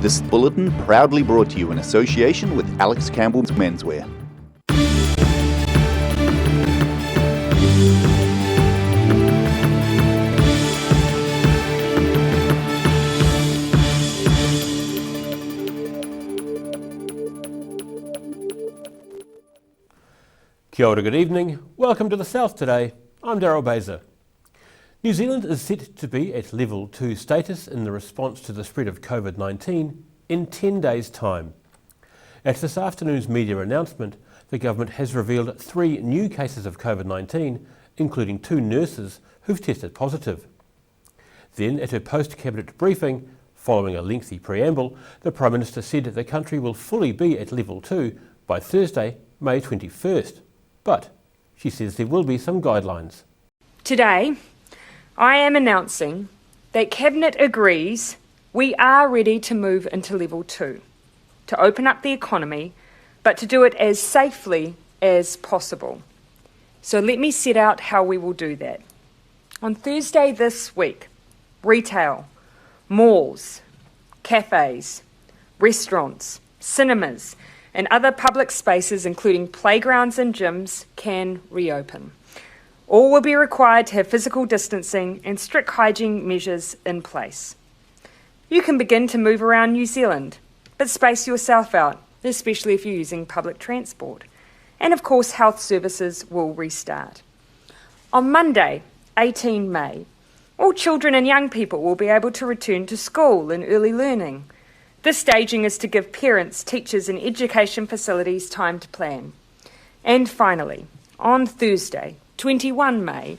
This bulletin proudly brought to you in association with Alex Campbell's Menswear. Kia ora, good evening. Welcome to the South today. I'm Daryl Baser. New Zealand is set to be at level 2 status in the response to the spread of COVID-19 in 10 days' time. At this afternoon's media announcement, the government has revealed 3 new cases of COVID-19, including 2 nurses who've tested positive. Then, at her post-cabinet briefing, following a lengthy preamble, the Prime Minister said the country will fully be at level 2 by Thursday, May 21st. But she says there will be some guidelines. Today, I am announcing that Cabinet agrees we are ready to move into level 2, to open up the economy, but to do it as safely as possible. So let me set out how we will do that. On Thursday this week, retail, malls, cafes, restaurants, cinemas, and other public spaces, including playgrounds and gyms, can reopen. All will be required to have physical distancing and strict hygiene measures in place. You can begin to move around New Zealand, but space yourself out, especially if you're using public transport. And of course, health services will restart. On Monday, 18 May, all children and young people will be able to return to school and early learning. This staging is to give parents, teachers and education facilities time to plan. And finally, on Thursday, 21 May,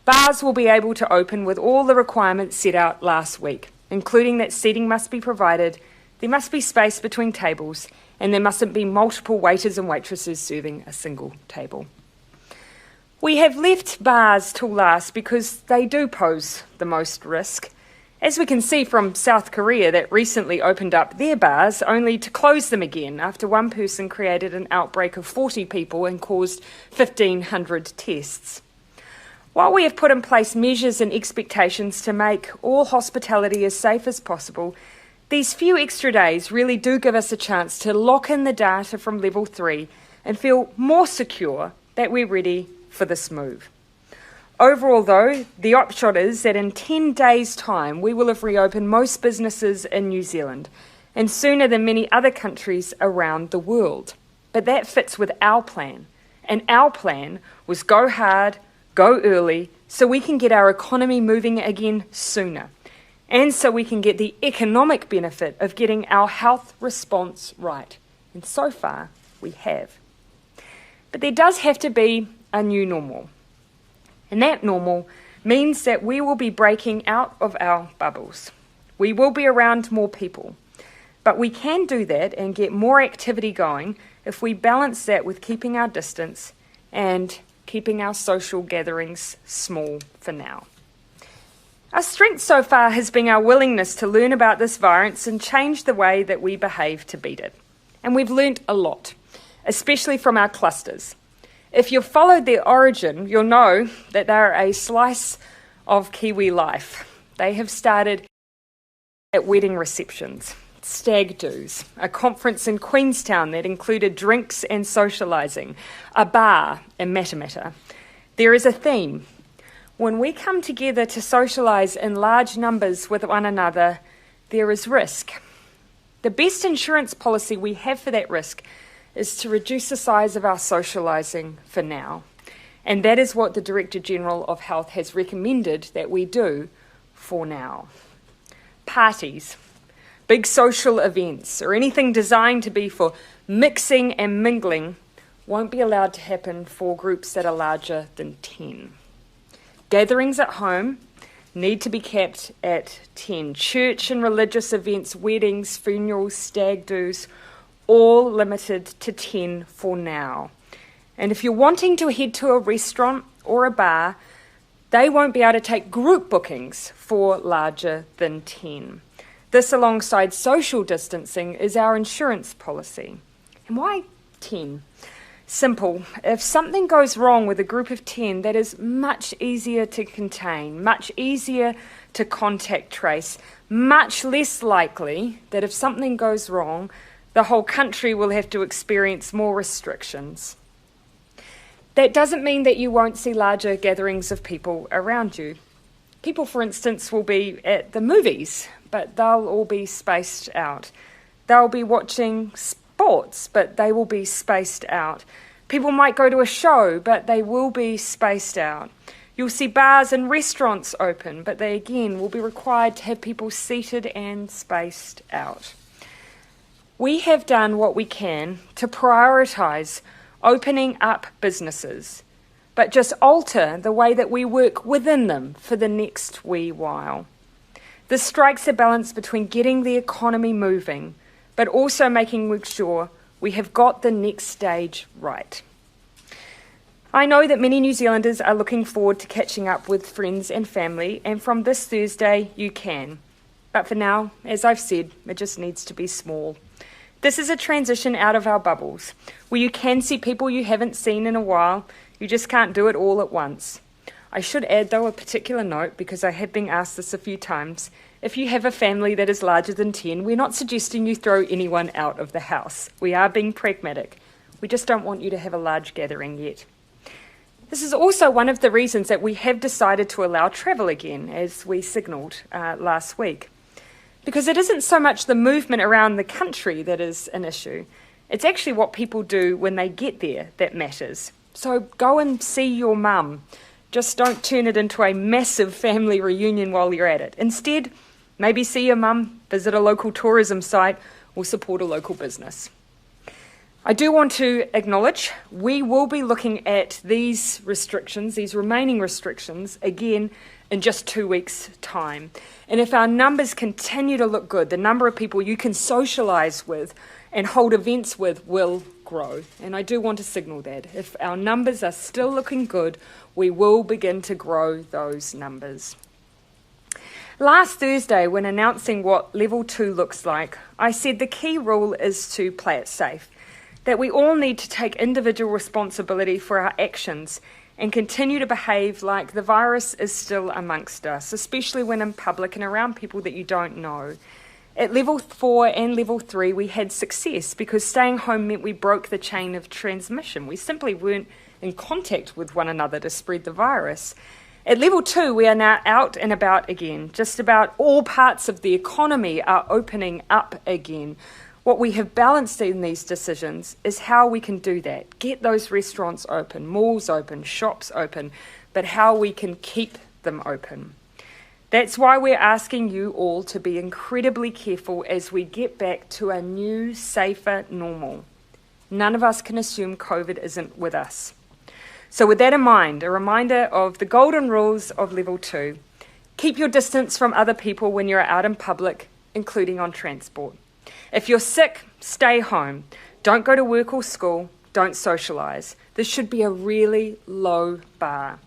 bars will be able to open with all the requirements set out last week, including that seating must be provided, there must be space between tables, and there mustn't be multiple waiters and waitresses serving a single table. We have left bars till last because they do pose the most risk. As we can see from South Korea that recently opened up their bars only to close them again after one person created an outbreak of 40 people and caused 1,500 tests. While we have put in place measures and expectations to make all hospitality as safe as possible, these few extra days really do give us a chance to lock in the data from level 3 and feel more secure that we're ready for this move. Overall, though, the upshot is that in 10 days' time, we will have reopened most businesses in New Zealand, and sooner than many other countries around the world. But that fits with our plan, and our plan was go hard, go early, so we can get our economy moving again sooner, and so we can get the economic benefit of getting our health response right. And so far, we have. But there does have to be a new normal. And that normal means that we will be breaking out of our bubbles. We will be around more people. But we can do that and get more activity going if we balance that with keeping our distance and keeping our social gatherings small for now. Our strength so far has been our willingness to learn about this virus and change the way that we behave to beat it. And we've learnt a lot, especially from our clusters. If you've followed their origin, you'll know that they're a slice of Kiwi life. They have started at wedding receptions, stag do's, a conference in Queenstown that included drinks and socialising, a bar in Matamata. There is a theme. When we come together to socialise in large numbers with one another, there is risk. The best insurance policy we have for that risk is to reduce the size of our socialising for now. And that is what the Director General of Health has recommended that we do for now. Parties, big social events, or anything designed to be for mixing and mingling won't be allowed to happen for groups that are larger than 10. Gatherings at home need to be kept at 10. Church and religious events, weddings, funerals, stag do's, all limited to 10 for now. And if you're wanting to head to a restaurant or a bar, they won't be able to take group bookings for larger than 10. This, alongside social distancing, is our insurance policy. And why 10? Simple. If something goes wrong with a group of 10, that is much easier to contain, much easier to contact trace, much less likely that if something goes wrong, the whole country will have to experience more restrictions. That doesn't mean that you won't see larger gatherings of people around you. People, for instance, will be at the movies, but they'll all be spaced out. They'll be watching sports, but they will be spaced out. People might go to a show, but they will be spaced out. You'll see bars and restaurants open, but they again will be required to have people seated and spaced out. We have done what we can to prioritise opening up businesses, but just alter the way that we work within them for the next wee while. This strikes a balance between getting the economy moving, but also making sure we have got the next stage right. I know that many New Zealanders are looking forward to catching up with friends and family, and from this Thursday you can. But for now, as I've said, it just needs to be small. This is a transition out of our bubbles, where you can see people you haven't seen in a while. You just can't do it all at once. I should add, though, a particular note, because I have been asked this a few times. If you have a family that is larger than 10, we're not suggesting you throw anyone out of the house. We are being pragmatic. We just don't want you to have a large gathering yet. This is also one of the reasons that we have decided to allow travel again, as we signalled last week. Because it isn't so much the movement around the country that is an issue. It's actually what people do when they get there that matters. So go and see your mum. Just don't turn it into a massive family reunion while you're at it. Instead, maybe see your mum, visit a local tourism site, or support a local business. I do want to acknowledge we will be looking at these restrictions, these remaining restrictions, again in just 2 weeks' time. And if our numbers continue to look good, the number of people you can socialise with and hold events with will grow. And I do want to signal that. If our numbers are still looking good, we will begin to grow those numbers. Last Thursday, when announcing what Level 2 looks like, I said the key rule is to play it safe, that we all need to take individual responsibility for our actions and continue to behave like the virus is still amongst us, especially when in public and around people that you don't know. At Level 4 and Level 3, we had success because staying home meant we broke the chain of transmission. We simply weren't in contact with one another to spread the virus. At Level 2, we are now out and about again. Just about all parts of the economy are opening up again. What we have balanced in these decisions is how we can do that. Get those restaurants open, malls open, shops open, but how we can keep them open. That's why we're asking you all to be incredibly careful as we get back to a new, safer normal. None of us can assume COVID isn't with us. So with that in mind, a reminder of the golden rules of Level 2. Keep your distance from other people when you're out in public, including on transport. If you're sick, stay home. Don't go to work or school. Don't socialise. This should be a really low bar.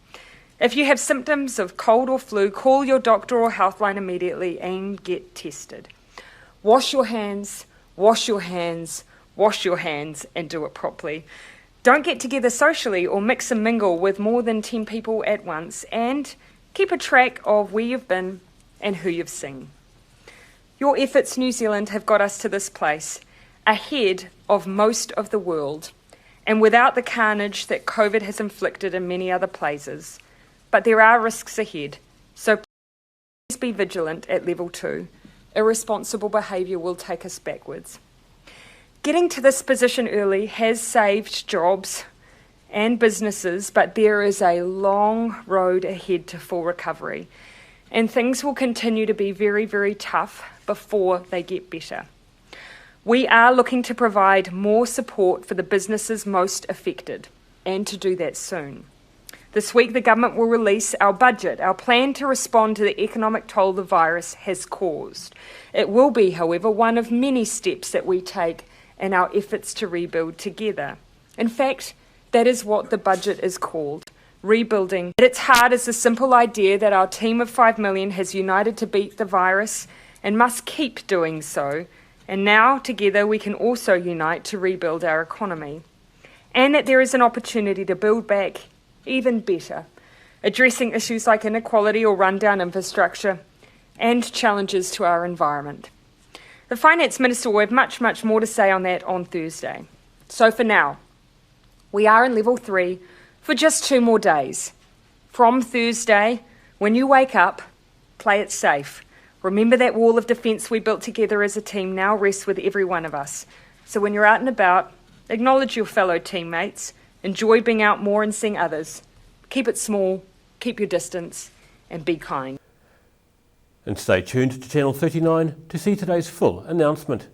If you have symptoms of cold or flu, call your doctor or healthline immediately and get tested. Wash your hands, wash your hands, wash your hands, and do it properly. Don't get together socially or mix and mingle with more than 10 people at once, and keep a track of where you've been and who you've seen. Your efforts, New Zealand, have got us to this place, ahead of most of the world, and without the carnage that COVID has inflicted in many other places. But there are risks ahead, so please be vigilant at Level 2. Irresponsible behaviour will take us backwards. Getting to this position early has saved jobs and businesses, but there is a long road ahead to full recovery, and things will continue to be very, very tough before they get better. We are looking to provide more support for the businesses most affected, and to do that soon. This week, the government will release our budget, our plan to respond to the economic toll the virus has caused. It will be, however, one of many steps that we take in our efforts to rebuild together. In fact, that is what the budget is called, rebuilding. At its heart is the simple idea that our team of 5 million has united to beat the virus and must keep doing so. And now, together, we can also unite to rebuild our economy. And that there is an opportunity to build back even better, addressing issues like inequality or rundown infrastructure, and challenges to our environment. The Finance Minister will have much, much more to say on that on Thursday. So for now, we are in level 3 for just 2 more days. From Thursday, when you wake up, play it safe. Remember that wall of defence we built together as a team now rests with every one of us. So when you're out and about, acknowledge your fellow teammates, enjoy being out more and seeing others. Keep it small, keep your distance, and be kind. And stay tuned to Channel 39 to see today's full announcement.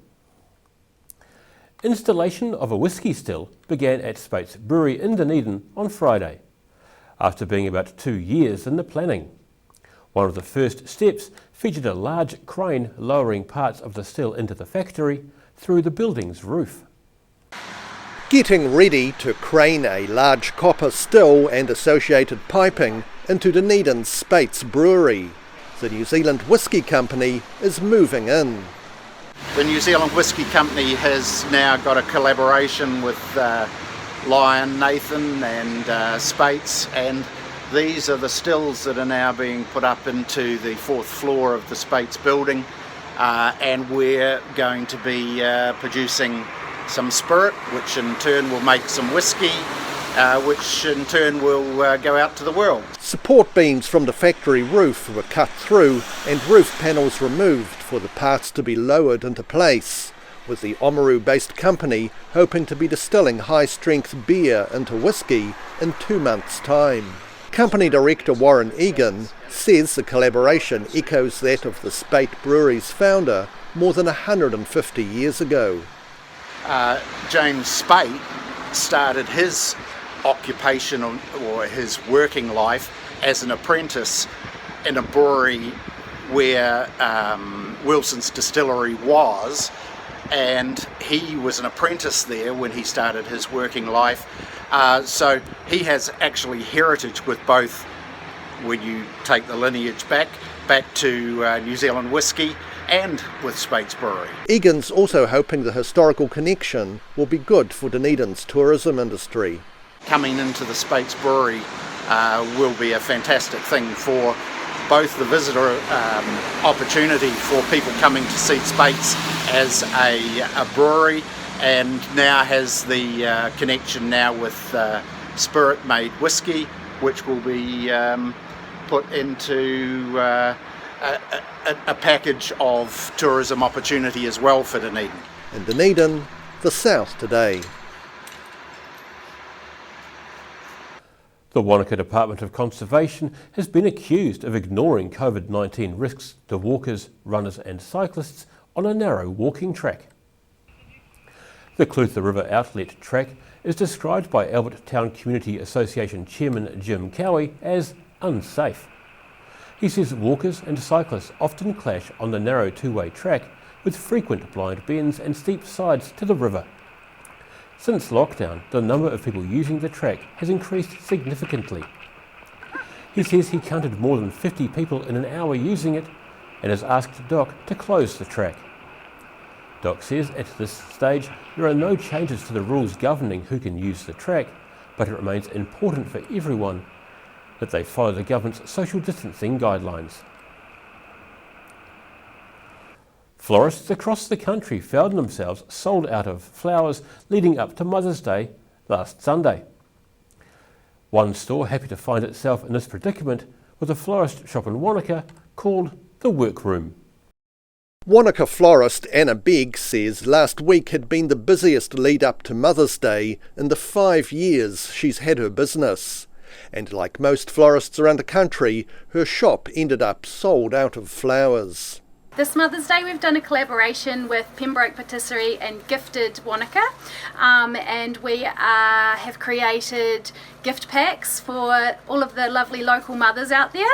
Installation of a whisky still began at Speight's Brewery in Dunedin on Friday, after being about 2 years in the planning. One of the first steps featured a large crane lowering parts of the still into the factory through the building's roof. Getting ready to crane a large copper still and associated piping into Dunedin's Speight's Brewery. The New Zealand Whisky Company is moving in. The New Zealand Whisky Company has now got a collaboration with Lion, Nathan and Speight's, and these are the stills that are now being put up into the 4th floor of the Speight's building, and we're going to be producing some spirit, which in turn will make some whisky, which in turn will go out to the world. Support beams from the factory roof were cut through and roof panels removed for the parts to be lowered into place, with the Oamaru-based company hoping to be distilling high-strength beer into whisky in 2 months' time. Company director Warren Egan says the collaboration echoes that of the Speight Brewery's founder more than 150 years ago. James Speight started his occupation or his working life as an apprentice in a brewery where Wilson's Distillery was, and he was an apprentice there when he started his working life. So he has actually heritage with both, when you take the lineage back to New Zealand whisky and with Speight's Brewery. Egan's also hoping the historical connection will be good for Dunedin's tourism industry. Coming into the Speight's Brewery will be a fantastic thing for both the visitor opportunity for people coming to see Speight's as a brewery, and now has the connection now with spirit-made whisky, which will be put into a package of tourism opportunity as well for Dunedin. In Dunedin, the South today. The Wanaka Department of Conservation has been accused of ignoring COVID-19 risks to walkers, runners and cyclists on a narrow walking track. The Clutha River Outlet track is described by Albert Town Community Association Chairman Jim Cowie as unsafe. He says walkers and cyclists often clash on the narrow two-way track with frequent blind bends and steep sides to the river. Since lockdown, the number of people using the track has increased significantly. He says he counted more than 50 people in an hour using it and has asked DOC to close the track. DOC says at this stage there are no changes to the rules governing who can use the track, but it remains important for everyone that they follow the government's social distancing guidelines. Florists across the country found themselves sold out of flowers leading up to Mother's Day last Sunday. One store happy to find itself in this predicament with a florist shop in Wanaka called The Workroom. Wanaka florist Anna Begg says last week had been the busiest lead up to Mother's Day in the 5 years she's had her business. And like most florists around the country, her shop ended up sold out of flowers. This Mother's Day we've done a collaboration with Pembroke Patisserie and Gifted Wanaka, and we have created gift packs for all of the lovely local mothers out there.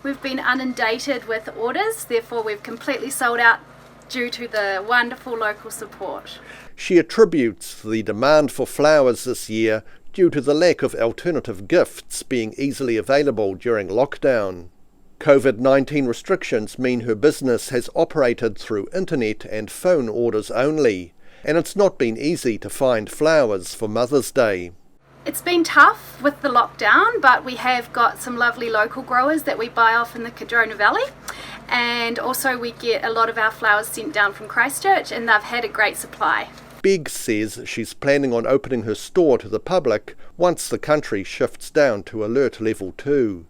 We've been inundated with orders, therefore we've completely sold out due to the wonderful local support. She attributes the demand for flowers this year due to the lack of alternative gifts being easily available during lockdown. COVID-19 restrictions mean her business has operated through internet and phone orders only, and it's not been easy to find flowers for Mother's Day. It's been tough with the lockdown, but we have got some lovely local growers that we buy off in the Cadrona Valley, and also we get a lot of our flowers sent down from Christchurch, and they've had a great supply. Big says she's planning on opening her store to the public once the country shifts down to alert level 2.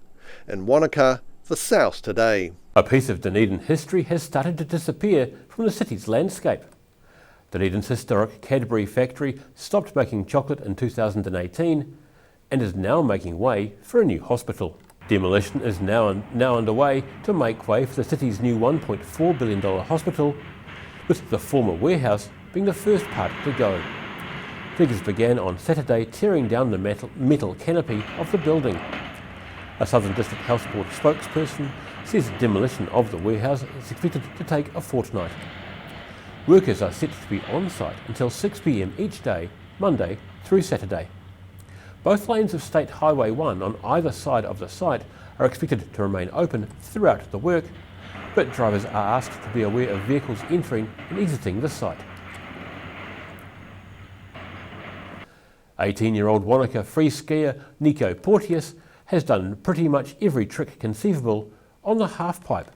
In Wanaka, the South Today. A piece of Dunedin history has started to disappear from the city's landscape. Dunedin's historic Cadbury factory stopped making chocolate in 2018 and is now making way for a new hospital. Demolition is now underway to make way for the city's new $1.4 billion hospital, with the former warehouse being the first part to go. Diggers began on Saturday tearing down the metal canopy of the building. A Southern District Health Board spokesperson says demolition of the warehouse is expected to take a fortnight. Workers are set to be on site until 6 p.m. each day, Monday through Saturday. Both lanes of State Highway 1 on either side of the site are expected to remain open throughout the work, but drivers are asked to be aware of vehicles entering and exiting the site. 18-year-old Wanaka free skier Nico Porteous has done pretty much every trick conceivable on the halfpipe,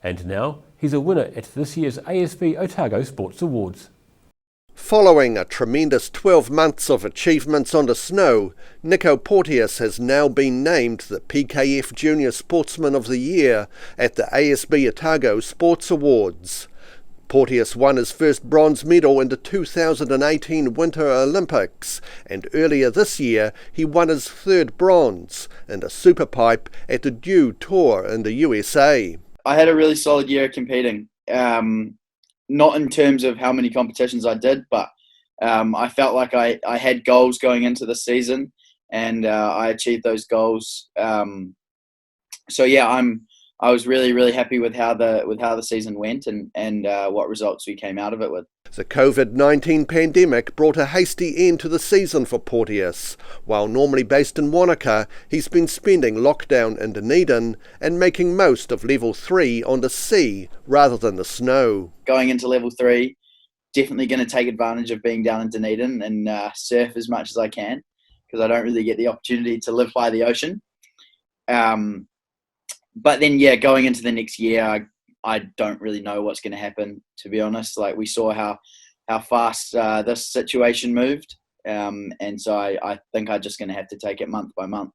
and now he's a winner at this year's ASB Otago Sports Awards. Following a tremendous 12 months of achievements on the snow, Nico Porteous has now been named the PKF Junior Sportsman of the Year at the ASB Otago Sports Awards. Porteous won his first bronze medal in the 2018 Winter Olympics, and earlier this year he won his third bronze in the superpipe at the Dew Tour in the USA. I had a really solid year competing. Not in terms of how many competitions I did, but I felt like I had goals going into the season, and I achieved those goals. So yeah, I was really happy with how the season went and what results we came out of it with. The COVID-19 pandemic brought a hasty end to the season for Porteous. While normally based in Wanaka, he's been spending lockdown in Dunedin and making most of level 3 on the sea rather than the snow. Going into level 3, definitely going to take advantage of being down in Dunedin and surf as much as I can, because I don't really get the opportunity to live by the ocean. But then, yeah, going into the next year, I don't really know what's going to happen, to be honest. Like, we saw how fast this situation moved. And so I think I'm just going to have to take it month by month.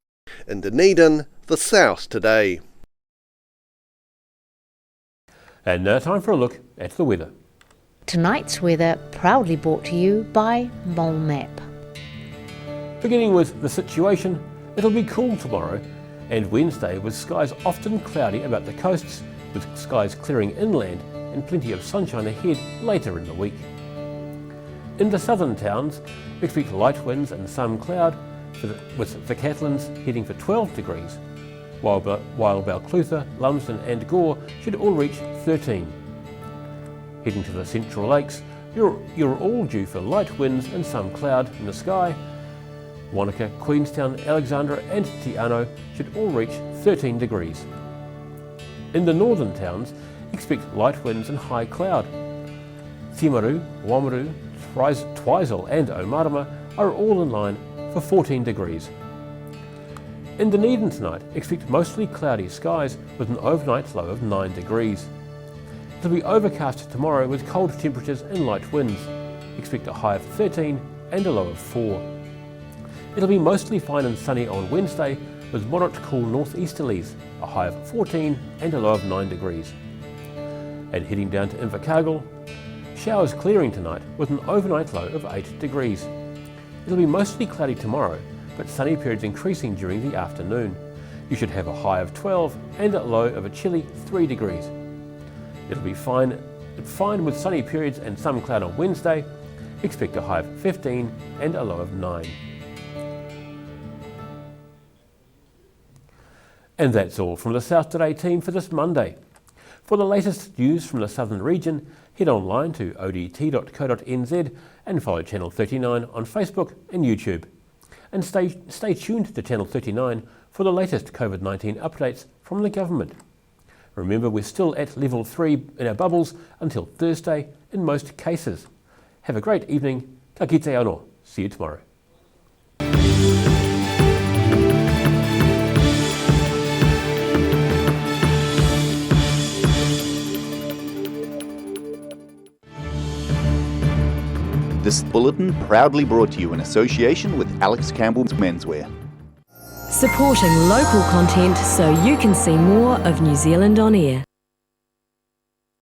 In Dunedin, the South Today. And now time for a look at the weather. Tonight's weather proudly brought to you by Mole Map. Beginning with the situation, it'll be cool tomorrow and Wednesday with skies often cloudy about the coasts, with skies clearing inland and plenty of sunshine ahead later in the week. In the southern towns, we expect light winds and some cloud, with the Catlins heading for 12 degrees, while Balclutha, Lumsden and Gore should all reach 13. Heading to the Central Lakes, you're all due for light winds and some cloud in the sky. Wanaka, Queenstown, Alexandra and Te Anau should all reach 13 degrees. In the northern towns, expect light winds and high cloud. Timaru, Wamaru, Twizel and Omarama are all in line for 14 degrees. In Dunedin tonight, expect mostly cloudy skies with an overnight low of 9 degrees. It'll be overcast tomorrow with cold temperatures and light winds. Expect a high of 13 and a low of 4. It'll be mostly fine and sunny on Wednesday with moderate cool northeasterlies, a high of 14 and a low of 9 degrees. And heading down to Invercargill, showers clearing tonight with an overnight low of 8 degrees. It'll be mostly cloudy tomorrow, but sunny periods increasing during the afternoon. You should have a high of 12 and a low of a chilly 3 degrees. It'll be fine with sunny periods and some cloud on Wednesday. Expect a high of 15 and a low of 9. And that's all from the South Today team for this Monday. For the latest news from the southern region, head online to odt.co.nz and follow Channel 39 on Facebook and YouTube. And stay tuned to Channel 39 for the latest COVID-19 updates from the government. Remember, we're still at level 3 in our bubbles until Thursday in most cases. Have a great evening. Ta kite anō. See you tomorrow. This bulletin proudly brought to you in association with Alex Campbell's Menswear. Supporting local content so you can see more of New Zealand on air.